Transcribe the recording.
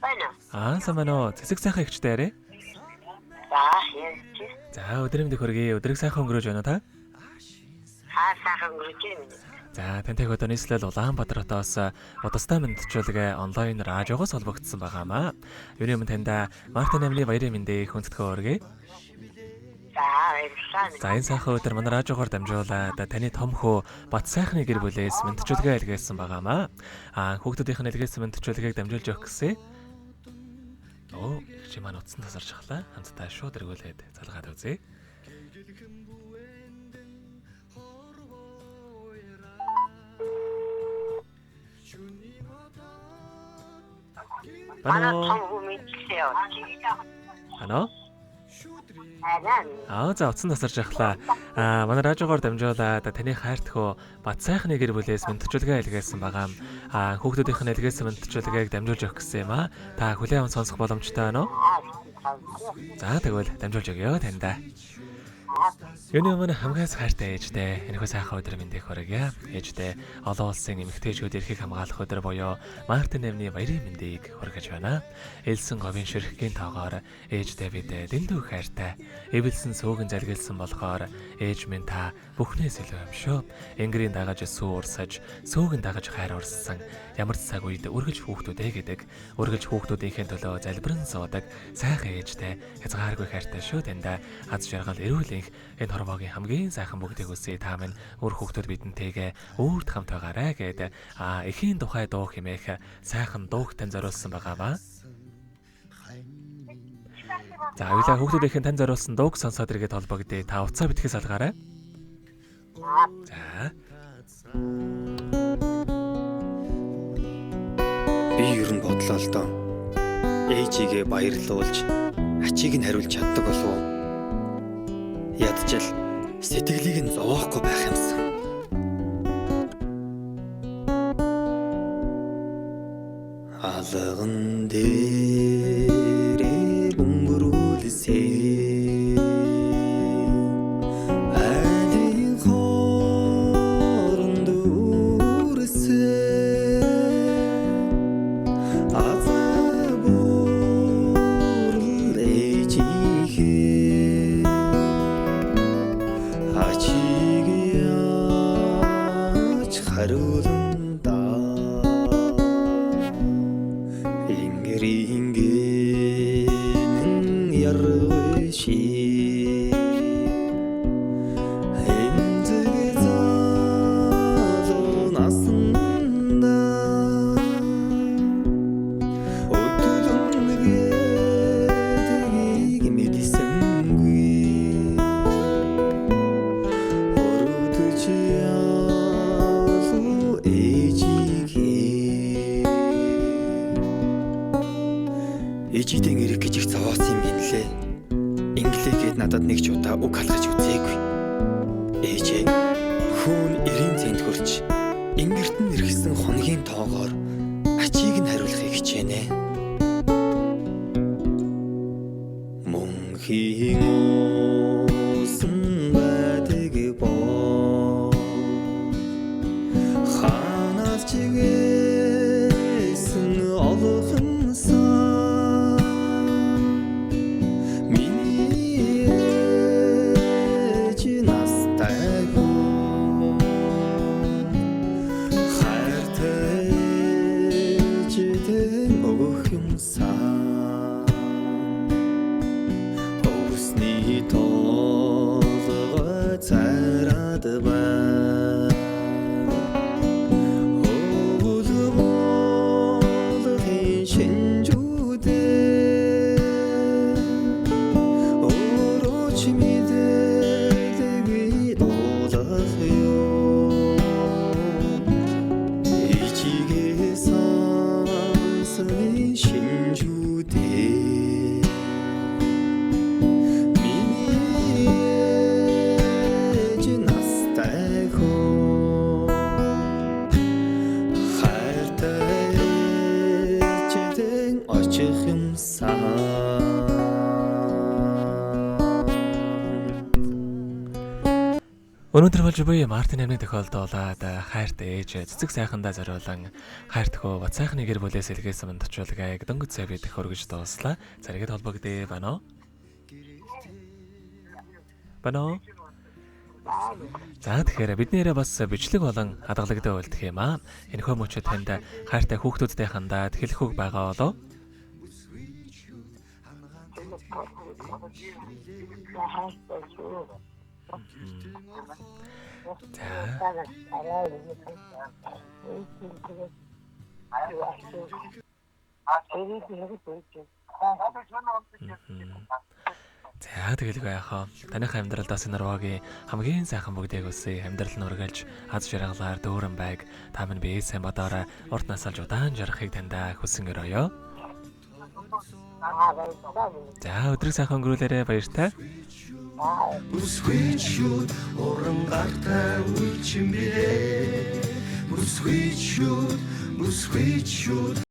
Сайн байна уу? Цэцэг сайхан ихчтэй арай. За, өдрийн мэндийг хүргэе. Өдрийг сайхан өнгөрөөж байна уу та? Сайхан өнгөрөж байна. За, тантай одоо нийслэл Улаанбаатар хотоос удастай мэдчилгээ онлайн радиогоос холбогдсон байгаамаа. Юуны өмнө таньда Мартин амны баярын мэндийг хүндэтгэн хүргэе. За, энэ сайхан өдөр манай радиогоор дамжуулаад таны том хөө Бат сайхны гэр бүлээс мэдчилгээ илгээсэн байгаамаа. Хүүхдүүдийнх нь илгээсэн мэдчилгээг дамжуулж өгөх гэсэн. Их чи маань утсан тасарч хахлаа. Хамтдаа шууд эргүүлээд залгаад үзье. Ано? За утсан тасарч ахлаа. Манай радиогоор дамжуулаад таны хайртхөө Бат сайхны гэр бүлээс мэдчилгээ илгээсэн байгаа. Хүүхдүүдийнх нь илгээсэн мэдчилгээг дамжуулж өгөх гэсэн юм аа. Та хүлээн аван сонсох боломжтой байна уу? За тэгвэл дамжуулж өгье таньда. Юуны өмнө хамгийн хайртай ээжтэй энэхүү сайхан өдөр мэндийг хүргье. Ээжтэй олон улсын эмэгтэйчүүд эрхийг хамгаалах өдөр буюу Мартин амны баярын мэндийг хүргэж байна. Элсэн говийн ширхгийн тоогоор ээжтэй бид дэндүү хайртай. Эвэлсэн сүүгэн залгилсан болохоор ээж минь та бүхнээс илүү юм шүү. Энгэрийн дагаж сүү урсаж, сүүгэн дагаж хайр урссан. Ямар ч цаг үед үргэлж хүүхдүүдээ гэдэг. Үргэлж хүүхдүүдийнхээ төлөө залбиран суудаг сайхан ээжтэй хязгааргүй хайртай шүү таньда. Аз жаргал эрүүл энэ хорвоогийн хамгийн сайхан бүгдийг үсээ та минь өөр хүүхдүүд бидэнтэйгээ өөрт хамт байгаарай гэдэг эхийн тухай дуу хэмээх сайхан дууг тань зориулсан байгаа ба. За хоёулаа хүүхдүүдийнхэн тань зориулсан дууг сонсоод иргэд холбогдъё. Та уцаа битгий салгаарай. За. Би ер нь бодлоо л доо. Ээжигээ баярлуулж, ачийг нь хариулж чаддаг болов уу? Ядчил сэтгэлийг нь зовоохгүй байх юмсан. Алган дээр бөмбөрүүлсээ айлын хооронд үрсээ азабур ээжигээ ачиг яаж хариулна да ингэрингийн ярвши энзэг залуу насанда өтөлөнгөгийг мэдсэнгүй өрөвдөж ялуу ээжигээ ээжидэн ирэх гэж их зовоосон юм гинлээ. Инглигээд надад нэг ч удаа үг халгаж үзээгүй. Ээжээ хүүн 90 цент хөрч ингэрт нь иргэсэн хоногийн тоогоор ачийг нь хариулахыг хичээнэ. Мөнхийн уусан байдаг боо ханаас чигээсэн олхон Өнөөдөр болж буй Мартин амны тохиолдолд хайртай ээж цэцэг сайхандаа зориулан хайртхөө бат сайхны гэр бүлээс илгээсэн мандчуулгааг дөнгөж сая бидэх өргөж дууслаа. Зэрэгэд холбогдъё байна уу? Байна уу? За тэгэхээр биднээрээ бас бичлэг болон хадгалагдаа үлдэх юм аа. Энэхүү мөчөд танд хайртай хүүхдүүдтэй хандаад хэлэх үг байгаа болов? За тэгэлгүй яхаа. Таних амьдралдаа Синарвагийн хамгийн сайхан бүгдийг үсэ амьдрал нь үргэлж аз жаргалаар дүүрэн байг. Та минь бие сайн бодоорой. Урт насалж удаан жарахыг тандаа хүсэн өрөөё. За өдрийг сайхан өнгөрүүлээрэй, баяртай. Бүсгүйчүүд уран гартай үлчин бирээ. Бүсгүйчүүд